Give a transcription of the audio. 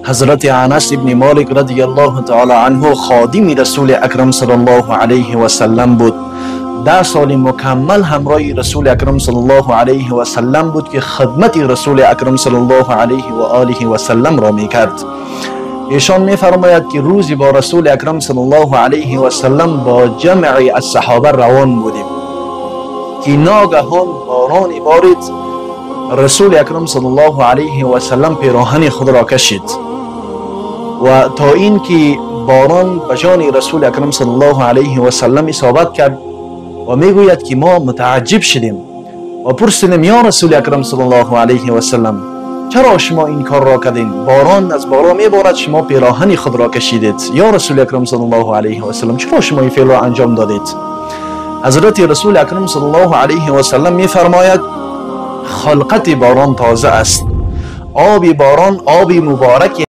حضرت انس ابن مالک رضی الله تعالی عنه خادم رسول اکرم صلی الله علیه و سلم بود. 10 سال مکمل همراه رسول اکرم صلی الله علیه و سلم بود که خدمت رسول اکرم صلی الله علیه و آله و سلم را میکرد. ایشان میفرماید که روزی با رسول اکرم صلی الله علیه و سلم با جمعی از صحابه روان بودیم که ناگهان بارانی بارید. رسول اکرم صلی الله علیه و سلم پیراهن خود را کشید و تا این که باران به جان رسول اکرم صلی الله علیه و سلم اصابت کرد و میگوید که ما متعجب شدیم و پرسیدیم یا رسول اکرم صلی الله علیه و سلم چرا شما این کار را کردین؟ باران از باران میبارد، شما پیراهن خود را کشیدید. یا رسول اکرم صلی الله علیه و سلم چرا شما این فعل را انجام دادید؟ حضرت رسول اکرم صلی الله علیه و سلم میفرماید خلقت باران تازه است. آب باران آب مبارک